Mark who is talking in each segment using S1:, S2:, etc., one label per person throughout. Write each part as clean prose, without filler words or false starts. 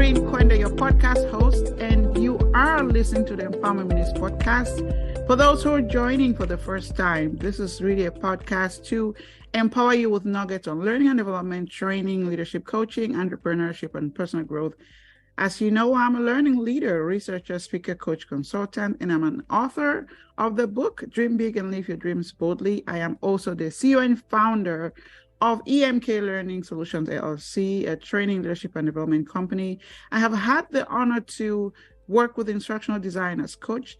S1: Jocelyn Quenda, your podcast host, and you are listening to the Empowerment Minutes podcast. For those who are joining for the first time, this is really a podcast to empower you with nuggets on learning and development, training, leadership coaching, entrepreneurship, and personal growth. As you know, I'm a learning leader, researcher, speaker, coach, consultant, and I'm an author of the book, Dream Big and Live Your Dreams Boldly. I am also the CEO and founder of EMK Learning Solutions, LLC, a training, leadership, and development company. I have had the honor to work with instructional designers, coach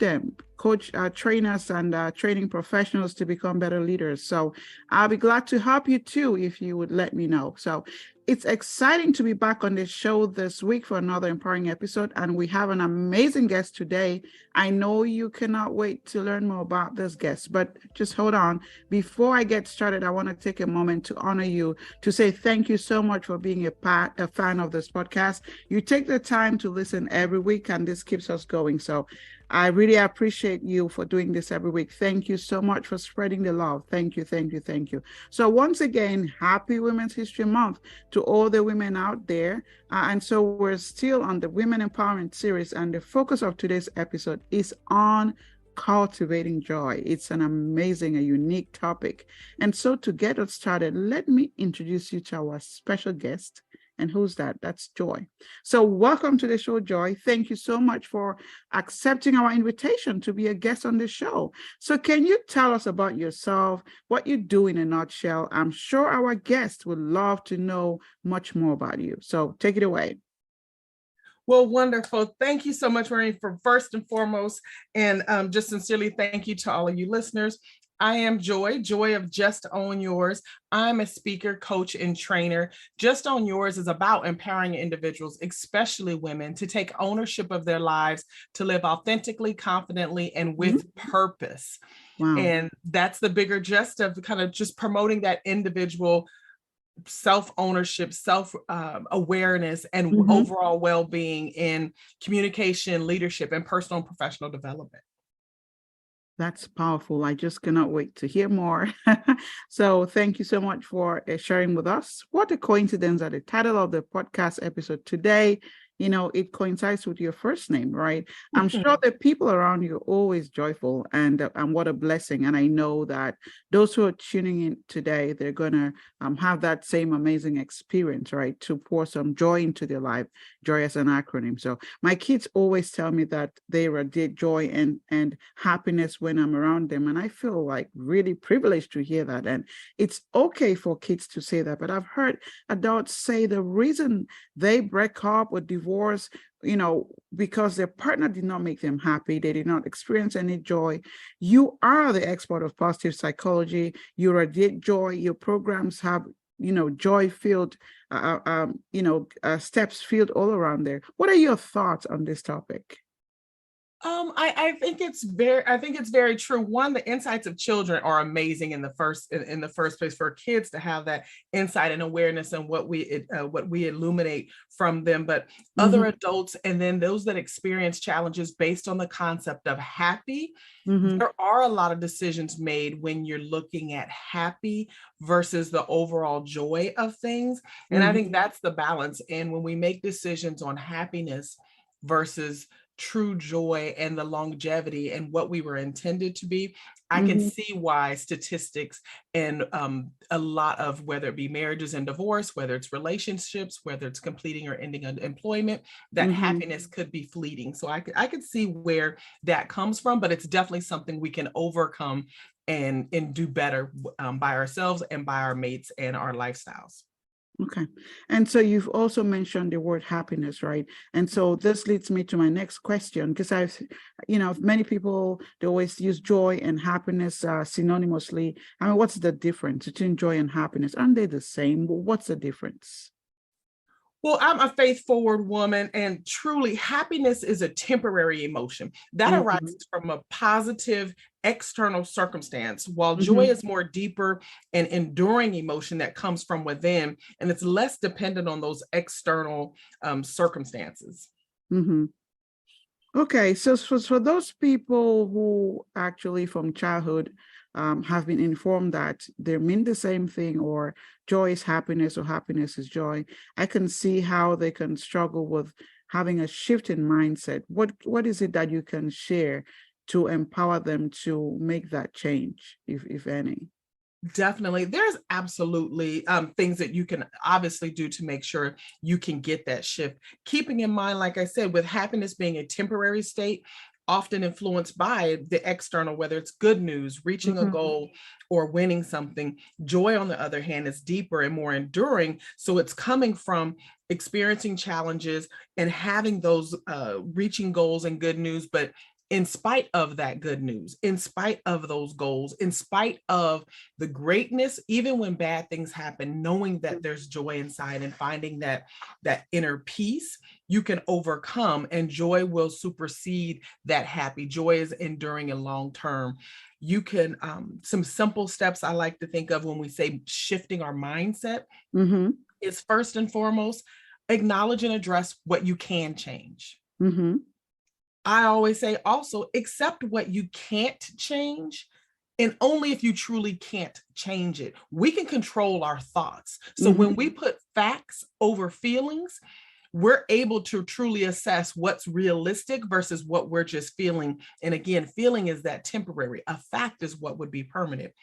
S1: trainers and training professionals to become better leaders. So I'll be glad to help you too, if you would let me know. So it's exciting to be back on this show this week for another empowering episode. And we have an amazing guest today. I know you cannot wait to learn more about this guest, but just hold on. Before I get started, I want to take a moment to honor you, to say thank you so much for being a fan of this podcast. You take the time to listen every week, and this keeps us going. So I really appreciate you for doing this every week. Thank you so much for spreading the love. Thank you, thank you, thank you. So once again, happy Women's History Month to all the women out there. And so we're still on the Women Empowerment series, and the focus of today's episode is on cultivating joy. It's an amazing, a unique topic. And so to get us started, let me introduce you to our special guest. And who's that? That's Joy. So welcome to the show, Joy. Thank you so much for accepting our invitation to be a guest on the show. So can you tell us about yourself, what you do in a nutshell? I'm sure our guests would love to know much more about you. So take it away.
S2: Well, wonderful. Thank you so much, Maureen, for first and foremost. And just sincerely thank you to all of you listeners. I am Joy of Just Own Yours. I'm a speaker, coach, and trainer. Just Own Yours is about empowering individuals, especially women, to take ownership of their lives, to live authentically, confidently, and with purpose.
S1: Wow.
S2: And that's the bigger gist of kind of just promoting that individual self-ownership, self-awareness, and overall well-being in communication, leadership, and personal and professional development.
S1: That's powerful. I just cannot wait to hear more. So thank you so much for sharing with us. What a coincidence that the title of the podcast episode today, it coincides with your first name, right? I'm sure the people around you are always joyful, and what a blessing. And I know that those who are tuning in today, they're going to have that same amazing experience, right? To pour some joy into their life. Joy as an acronym. So my kids always tell me that they radiate joy and happiness when I'm around them. And I feel like really privileged to hear that. And it's okay for kids to say that. But I've heard adults say the reason they break up or divorce, because their partner did not make them happy, they did not experience any joy. You are the expert of positive psychology. You radiate joy. Your programs have joy-filled, steps filled all around there. What are your thoughts on this topic?
S2: I think it's very true. One, the insights of children are amazing in the first place, for kids to have that insight and awareness and what we illuminate from them. But other adults, and then those that experience challenges based on the concept of happy, there are a lot of decisions made when you're looking at happy versus the overall joy of things. And I think that's the balance. And when we make decisions on happiness versus true joy and the longevity and what we were intended to be, I can see why statistics and a lot of, whether it be marriages and divorce, whether it's relationships, whether it's completing or ending employment, that happiness could be fleeting. So I could see where that comes from, but it's definitely something we can overcome and do better by ourselves and by our mates and our lifestyles.
S1: Okay. And so you've also mentioned the word happiness, right? And so this leads me to my next question, because many people, they always use joy and happiness synonymously. I mean, what's the difference between joy and happiness? Aren't they the same? What's the difference?
S2: Well, I'm a faith-forward woman, and truly happiness is a temporary emotion that arises from a positive external circumstance, while joy is more deeper and enduring emotion that comes from within, and it's less dependent on those external circumstances.
S1: Okay, so for those people who actually from childhood have been informed that they mean the same thing, or joy is happiness or happiness is joy, I can see how they can struggle with having a shift in mindset, what is it that you can share to empower them to make that change, if any?
S2: Definitely. There's absolutely things that you can obviously do to make sure you can get that shift. Keeping in mind, like I said, with happiness being a temporary state, often influenced by the external, whether it's good news, reaching a
S1: Mm-hmm.
S2: goal, or winning something. Joy, on the other hand, is deeper and more enduring. So it's coming from experiencing challenges and having those reaching goals and good news, but in spite of that good news, in spite of those goals, in spite of the greatness, even when bad things happen, knowing that there's joy inside and finding that inner peace, you can overcome, and joy will supersede that happy. Joy is enduring and long term. You can some simple steps I like to think of when we say shifting our mindset
S1: Mm-hmm.
S2: is, first and foremost, acknowledge and address what you can change.
S1: Mm-hmm.
S2: I always say also accept what you can't change, and only if you truly can't change it. We can control our thoughts. So
S1: Mm-hmm.
S2: when we put facts over feelings, we're able to truly assess what's realistic versus what we're just feeling. And again, feeling is that temporary. A fact is what would be permanent.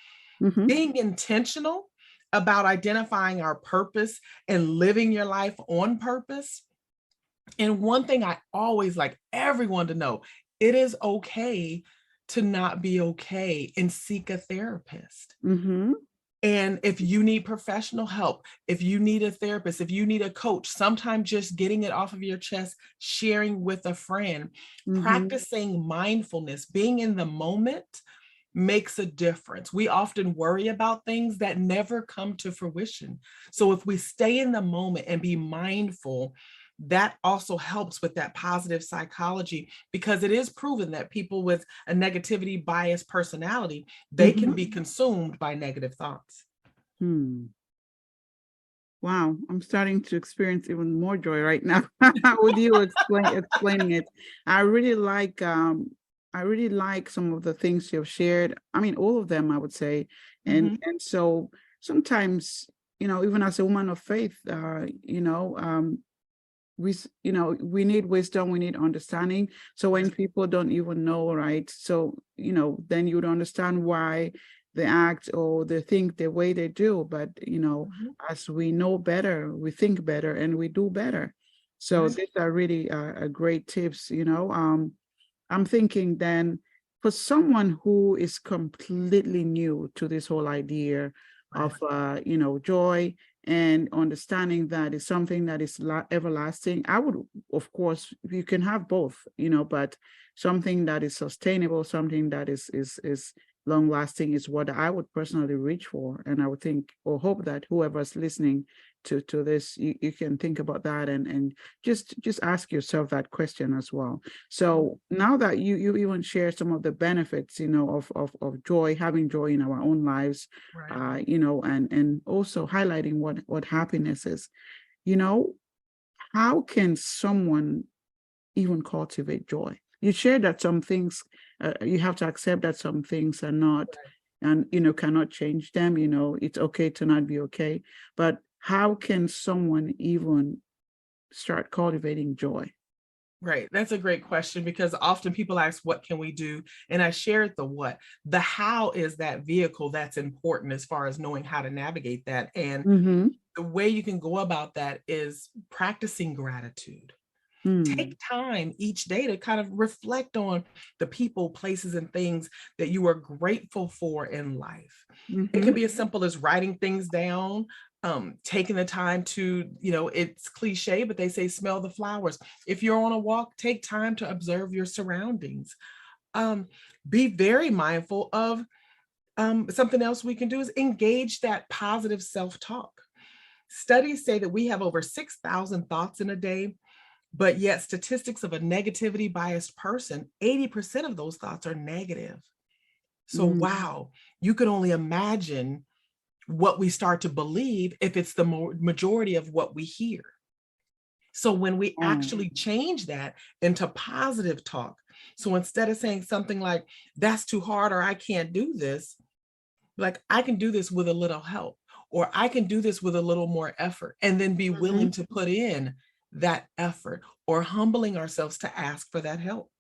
S1: Mm-hmm.
S2: Being intentional about identifying our purpose and living your life on purpose. And one thing I always like everyone to know, it is okay to not be okay, and seek a therapist.
S1: Mm-hmm.
S2: And if you need professional help, if you need a therapist, if you need a coach, sometimes just getting it off of your chest, sharing with a friend,
S1: Mm-hmm.
S2: practicing mindfulness, being in the moment makes a difference. We often worry about things that never come to fruition. So if we stay in the moment and be mindful, that also helps with that positive psychology, because it is proven that people with a negativity biased personality, they can be consumed by negative thoughts.
S1: Hmm. Wow, I'm starting to experience even more joy right now with you explaining it. I really like some of the things you've shared. I mean, all of them, I would say.
S2: Mhm.
S1: And so sometimes, even as a woman of faith, we need wisdom, we need understanding. So when people don't even know, right? So, then you'd understand why they act or they think the way they do. But,
S2: Mhm.
S1: as we know better, we think better and we do better. So
S2: Right.
S1: these are really a great tips. I'm thinking then, for someone who is completely new to this whole idea
S2: Right.
S1: of joy and understanding that is something that is everlasting, I would, of course, you can have both, but something that is sustainable, something that is long lasting is what I would personally reach for. And I would think or hope that whoever's listening to this, you can think about that and just ask yourself that question as well. So now that you even share some of the benefits, of joy, having joy in our own lives,
S2: Right.
S1: and also highlighting what happiness is, you know, how can someone even cultivate joy? You share that some things, you have to accept that some things are not, and cannot change them. It's okay to not be okay, but how can someone even start cultivating joy?
S2: Right. That's a great question, because often people ask, what can we do? And I shared the what. The how is that vehicle that's important as far as knowing how to navigate that. And
S1: Mm-hmm.
S2: the way you can go about that is practicing gratitude. Take
S1: Mm.
S2: time each day to kind of reflect on the people, places, and things that you are grateful for in life. It
S1: Mm-hmm.
S2: can be as simple as writing things down, taking the time to, it's cliche, but they say smell the flowers. If you're on a walk, take time to observe your surroundings. Um, be very mindful of something else we can do is engage that positive self talk. Studies say that we have over 6,000 thoughts in a day, but yet statistics of a negativity biased person, 80% of those thoughts are negative. So,
S1: Mm.
S2: wow, you can only imagine what we start to believe if it's the majority of what we hear. So when we
S1: Oh.
S2: actually change that into positive talk, so instead of saying something like, that's too hard, or I can't do this, like, I can do this with a little help, or I can do this with a little more effort, and then be
S1: Mm-hmm.
S2: willing to put in that effort. or humbling ourselves to ask for that help.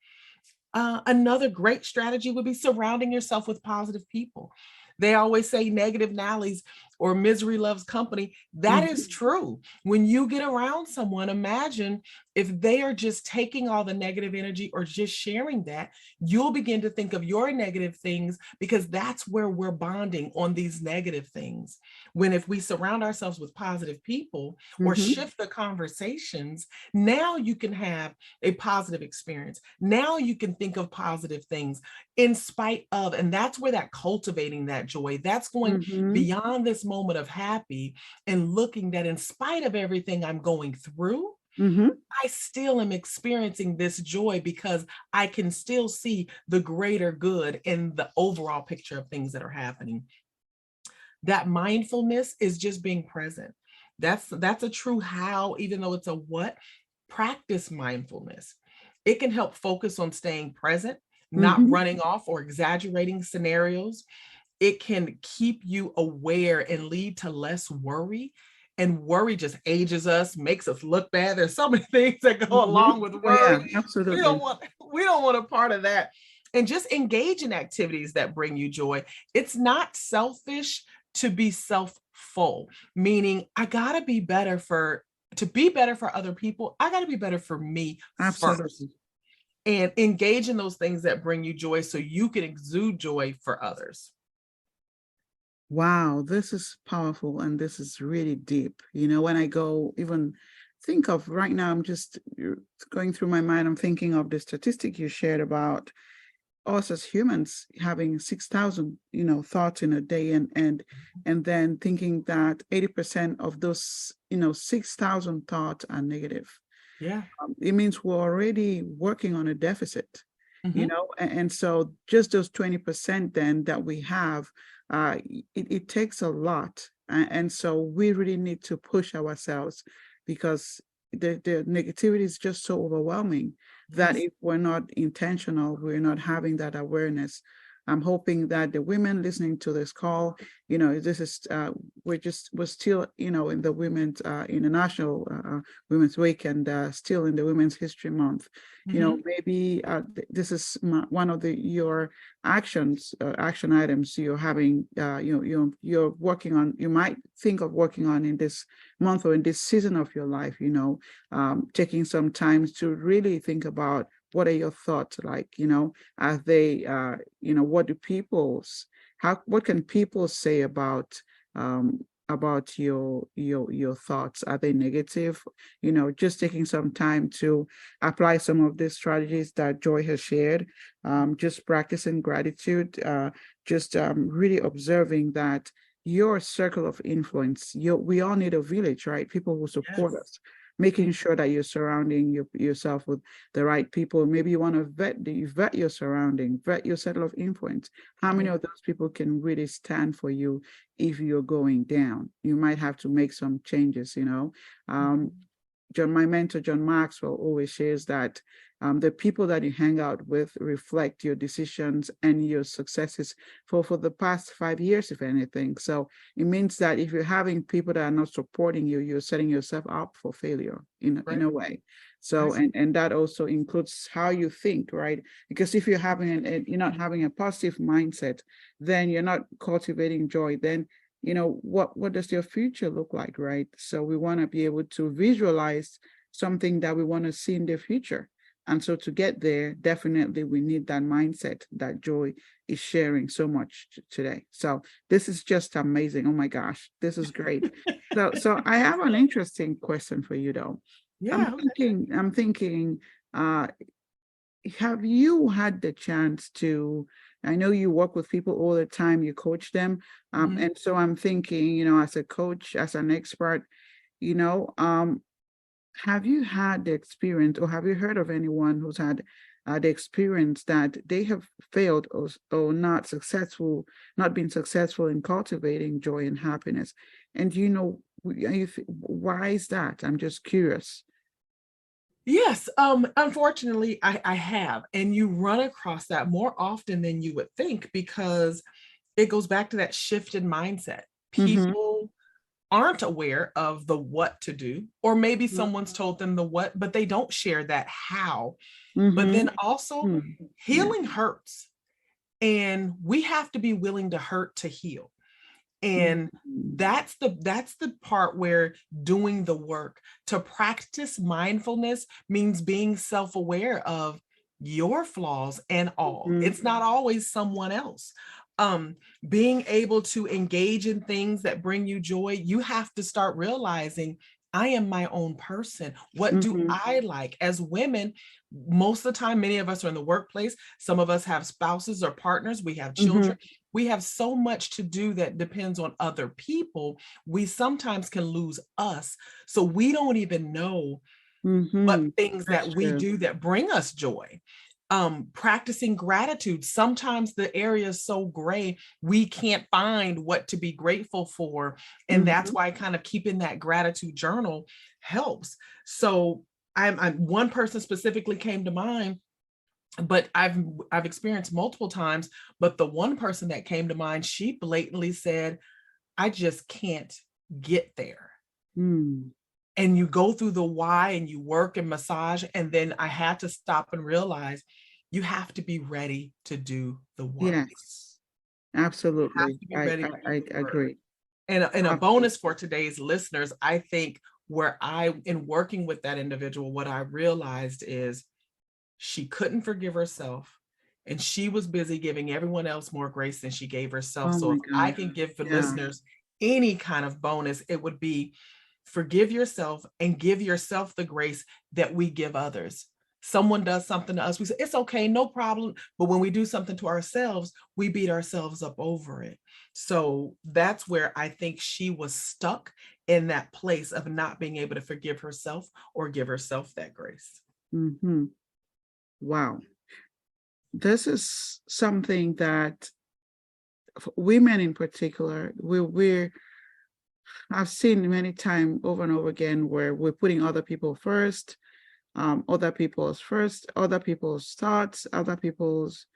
S2: Another great strategy would be surrounding yourself with positive people. They always say negative Nellies or misery loves company. That is true. When you get around someone, imagine if they are just taking all the negative energy or just sharing that, you'll begin to think of your negative things, because that's where we're bonding on these negative things. When if we surround ourselves with positive people or shift the conversations, now you can have a positive experience. Now you can think of positive things in spite of, and that's where that cultivating that joy, that's going beyond this moment of happy and looking that in spite of everything I'm going through, I still am experiencing this joy because I can still see the greater good in the overall picture of things that are happening. That mindfulness is just being present. That's a true how, even though it's a what, practice mindfulness. It can help focus on staying present, not running off or exaggerating scenarios. It can keep you aware and lead to less worry. And worry just ages us, makes us look bad. There's so many things that go along with
S1: Oh, yeah,
S2: worry.
S1: absolutely.
S2: We don't want a part of that. And just engage in activities that bring you joy. It's not selfish to be self-full, meaning I gotta be better to be better for other people. I gotta be better for me first.
S1: Absolutely.
S2: And engage in those things that bring you joy so you can exude joy for others.
S1: Wow, this is powerful and this is really deep. You know, when I go even think of right now, I'm just going through my mind, I'm thinking of the statistic you shared about us as humans having 6,000, thoughts in a day, and then thinking that 80% of those, 6,000 thoughts are negative.
S2: Yeah.
S1: It means we're already working on a deficit,
S2: Mm-hmm.
S1: and so just those 20% then that we have, it takes a lot. And so we really need to push ourselves, because the negativity is just so overwhelming that
S2: Yes.
S1: if we're not intentional, we're not having that awareness. I'm hoping that the women listening to this call, this is we're still, in the Women's International Women's Week, and still in the Women's History Month. Maybe this is one of your action items you're having, you're working on. You might think of working on in this month or in this season of your life. Taking some time to really think about what are your thoughts like. Are they, what do what can people say about your thoughts? Are they negative? Just taking some time to apply some of these strategies that Joy has shared. Just practicing gratitude, just really observing that your circle of influence, we all need a village, right? People who support
S2: Yes.
S1: us, making sure that you're surrounding yourself with the right people. Maybe you want to vet your surrounding, vet your circle of influence. How many of those people can really stand for you if you're going down? You might have to make some changes. My mentor, John Maxwell, always shares that the people that you hang out with reflect your decisions and your successes for the past 5 years, if anything. So it means that if you're having people that are not supporting you, you're setting yourself up for failure in a way. So, and that also includes how you think, right? Because if you're you're not having a positive mindset, then you're not cultivating joy. Then what does your future look like, right? So we want to be able to visualize something that we want to see in the future. And so to get there, definitely we need that mindset that Joy is sharing so much today. So this is just amazing. Oh my gosh, this is great. So I have an interesting question for you though.
S2: Yeah.
S1: I'm thinking, have you had the chance to, I know you work with people all the time, you coach them. And so I'm thinking, as a coach, as an expert, have you had the experience, or have you heard of anyone who's had the experience that they have failed, or not been successful in cultivating joy and happiness? And why is that? I'm just curious.
S2: Yes, unfortunately, I have, and you run across that more often than you would think, because it goes back to that shift in mindset.
S1: Mm-hmm.
S2: People aren't aware of the what to do, or maybe someone's told them the what, but they don't share that how. But then also,
S1: Yeah.
S2: healing hurts, and we have to be willing to hurt to heal. And that's the part where doing the work to practice mindfulness means being self-aware of your flaws and all. It's not always someone else. Being able to engage in things that bring you joy, you have to start realizing, I am my own person. What do I like? As women, most of the time, many of us are in the workplace. Some of us have spouses or partners. We have children. We have so much to do that depends on other people. We sometimes can lose us. So we don't even know what things
S1: That's
S2: that we
S1: true.
S2: do that bring us joy. Practicing gratitude. Sometimes the area is so gray, we can't find what to be grateful for. And that's why kind of keeping that gratitude journal helps. So I'm one person specifically came to mind, but I've experienced multiple times. But the one person that came to mind, she blatantly said, I just can't get there. And you go through the why and you work and massage. And then I had to stop and realize you have to be ready to do the work.
S1: Yes, absolutely.
S2: You have to be ready to do the work.
S1: Agree.
S2: And a bonus for today's listeners, I think where in working with that individual, what I realized is she couldn't forgive herself, and she was busy giving everyone else more grace than she gave herself.
S1: Oh
S2: So
S1: my
S2: if I
S1: God.
S2: can give the listeners any kind of bonus, it would be forgive yourself and give yourself the grace that we give others. Someone does something to us, we say, it's okay, no problem. But when we do something to ourselves, we beat ourselves up over it. So that's where I think she was stuck, in that place of not being able to forgive herself or give herself that grace.
S1: Wow. This is something that women in particular, I've seen many times over and over again where we're putting other people first, other people's thoughts, other people's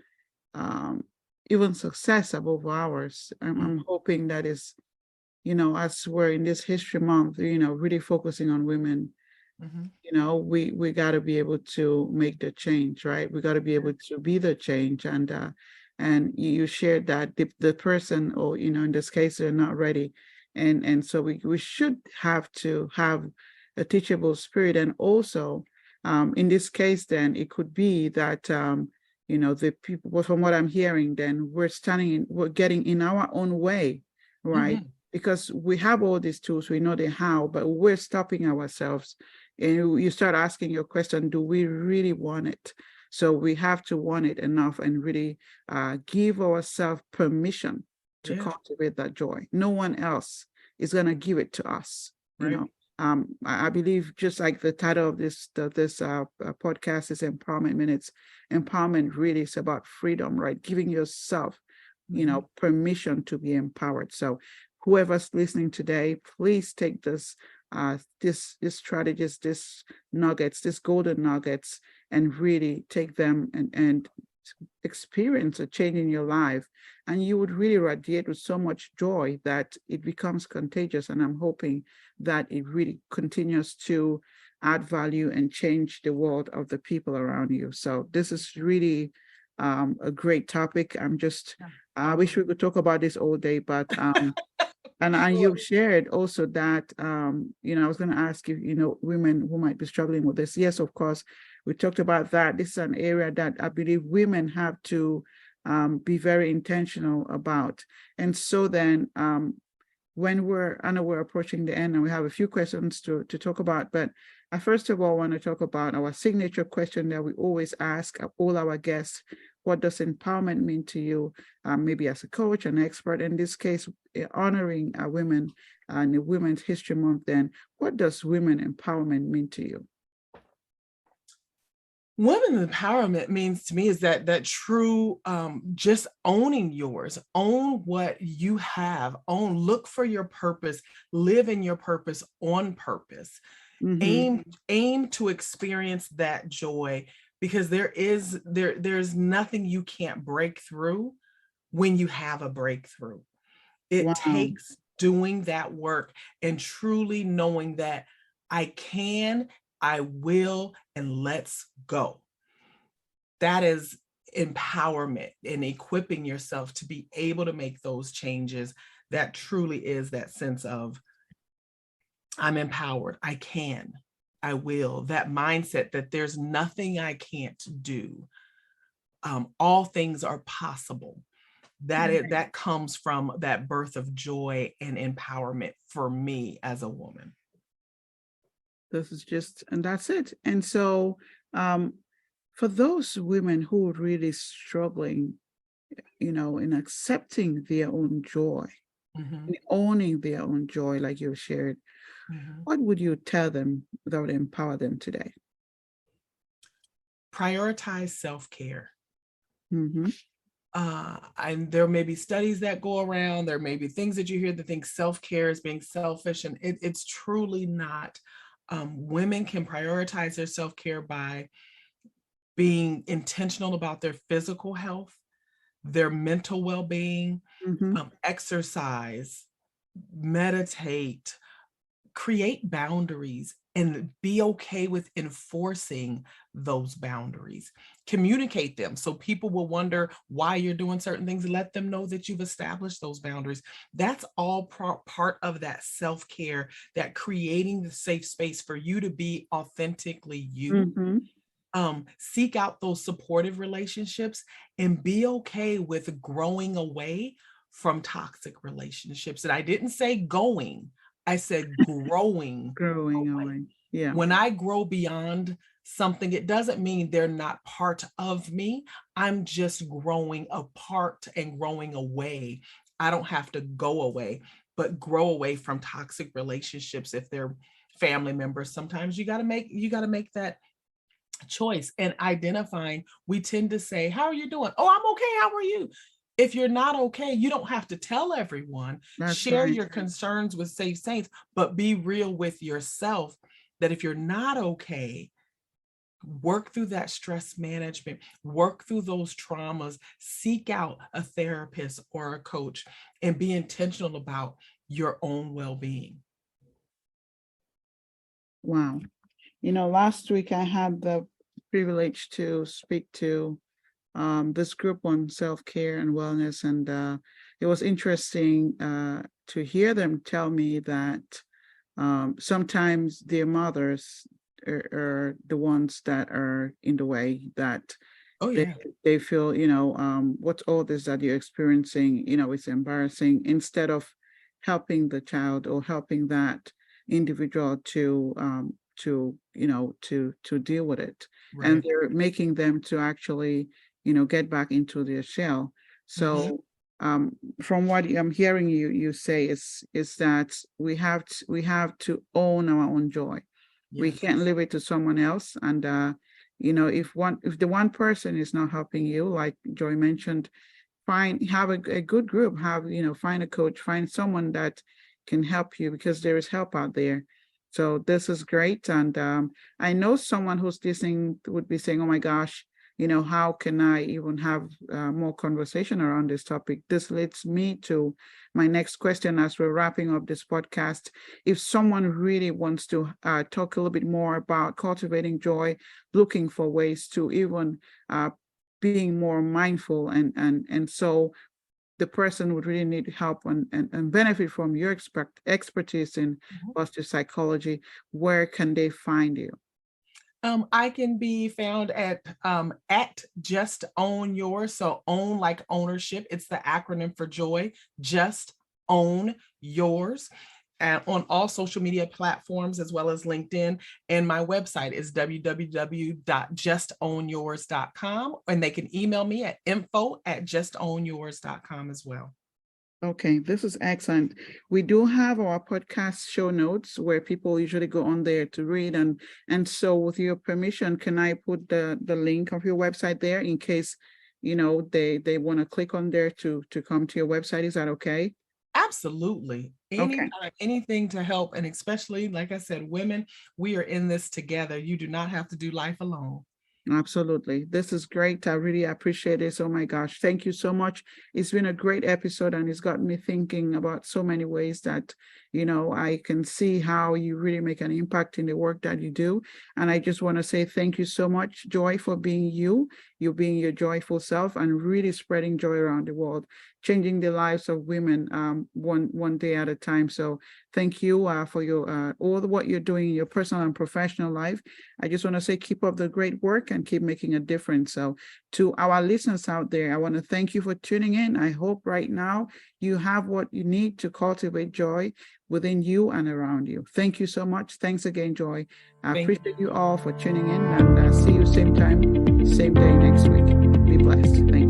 S1: even success above ours. I'm hoping that is, as we're in this History Month, really focusing on women, we got to be able to make the change, right? We got to be able to be the change. And you shared that the person, or, in this case, they're not ready. And so we should have to have a teachable spirit. And also, in this case, then it could be that, the people, well, from what I'm hearing, then we're getting in our own way, right? Because we have all these tools, we know the how, but we're stopping ourselves. And you start asking your question, do we really want it? So we have to want it enough and really give ourselves permission to cultivate that joy. No one else is going to give it to us. I believe, just like the title of this podcast is Empowerment Minutes. Empowerment really is about freedom, right? Giving yourself, permission to be empowered. So whoever's listening today, please take this strategies, this nuggets, this golden nuggets, and really take them and experience a change in your life. And you would really radiate with so much joy that it becomes contagious. And I'm hoping that it really continues to add value and change the world of the people around you. So this is really a great topic. I wish we could talk about this all day, but and you shared also that, I was going to ask you, women who might be struggling with this. Yes, of course, we talked about that. This is an area that I believe women have to be very intentional about. And so then, I know we're approaching the end and we have a few questions to talk about, but I first of all want to talk about our signature question that we always ask all our guests. What does empowerment mean to you? Maybe as a coach, an expert, in this case, honoring women and the Women's History Month, then what does women empowerment mean to you?
S2: Women empowerment means to me is that true, just owning yours, own what you have, look for your purpose, live in your purpose on purpose, aim to experience that joy, because there's nothing you can't break through when you have a breakthrough. It
S1: Wow.
S2: takes doing that work and truly knowing that I can, I will, and let's go. That is empowerment and equipping yourself to be able to make those changes. That truly is that sense of I'm empowered, I can, I will, that mindset that there's nothing I can't do. All things are possible. That comes from that birth of joy and empowerment for me as a woman.
S1: This is just, and that's it. And so, for those women who are really struggling, in accepting their own joy, in owning their own joy, like you shared, what would you tell them that would empower them today?
S2: Prioritize self-care.
S1: Mm-hmm.
S2: And there may be studies that go around, there may be things that you hear that think self-care is being selfish, and it's truly not. Women can prioritize their self-care by being intentional about their physical health, their mental well-being,
S1: Mm-hmm.
S2: exercise, meditate, create boundaries, and be okay with enforcing those boundaries. Communicate them so people will wonder why you're doing certain things. Let them know that you've established those boundaries. That's all part of that self-care, that creating the safe space for you to be authentically you.
S1: Mm-hmm.
S2: Seek out those supportive relationships and be okay with growing away from toxic relationships. And I didn't say going, I said growing
S1: Growing
S2: away.
S1: away. Yeah.
S2: When I grow beyond something, it doesn't mean they're not part of me. I'm just growing apart and growing away. I don't have to go away, but grow away from toxic relationships if they're family members. Sometimes you got to make that choice. And identifying, we tend to say, how are you doing? Oh, I'm okay. How are you? If you're not okay, you don't have to tell everyone.
S1: That's
S2: Share
S1: right.
S2: your concerns with safe saints, but be real with yourself that if you're not okay, work through that stress management, work through those traumas, seek out a therapist or a coach, and be intentional about your own well-being.
S1: Wow. Last week I had the privilege to speak to this group on self-care and wellness, and it was interesting to hear them tell me that sometimes their mothers are the ones that are in the way, that
S2: Oh,
S1: they,
S2: yeah.
S1: they feel, what's all this that you're experiencing, it's embarrassing, instead of helping the child or helping that individual to deal with it. And
S2: Right.
S1: they're making them to actually, get back into their shell.
S2: Mhm.
S1: So from what I'm hearing you say is that we have to own our own joy. We
S2: Yes.
S1: can't leave it to someone else. And if the one person is not helping you, like Joy mentioned, have a good group, find a coach, find someone that can help you, because there is help out there. So this is great. And I know someone who's listening would be saying, oh my gosh, how can I even have more conversation around this topic? This leads me to my next question as we're wrapping up this podcast. If someone really wants to talk a little bit more about cultivating joy, looking for ways to even being more mindful, and so the person would really need help and benefit from your expertise in positive psychology, where can they find you?
S2: I can be found at Just Own Yours. So own like ownership. It's the acronym for joy. Just Own Yours. On all social media platforms as well as LinkedIn. And my website is www.justownyours.com. And they can email me at info@justownyours.com as well.
S1: Okay, this is excellent. We do have our podcast show notes where people usually go on there to read, and so with your permission, can I put the link of your website there in case they want to click on there to come to your website? Is that okay?
S2: Absolutely.
S1: Okay.
S2: Anytime, anything to help. And especially, like I said, women, we are in this together. You do not have to do life alone.
S1: Absolutely. This is great. I really appreciate this. Oh my gosh. Thank you so much. It's been a great episode and it's got me thinking about so many ways that, I can see how you really make an impact in the work that you do. And I just want to say thank you so much, Joy, for being you being your joyful self and really spreading joy around the world, changing the lives of women one day at a time. So thank you for your all what you're doing in your personal and professional life. I just want to say keep up the great work and keep making a difference. So to our listeners out there, I want to thank you for tuning in. I hope right now you have what you need to cultivate joy within you and around you. Thank you so much. Thanks again, Joy. I
S2: Thank
S1: appreciate you all for tuning in and see you same time, same day next week. Be blessed. Thank you.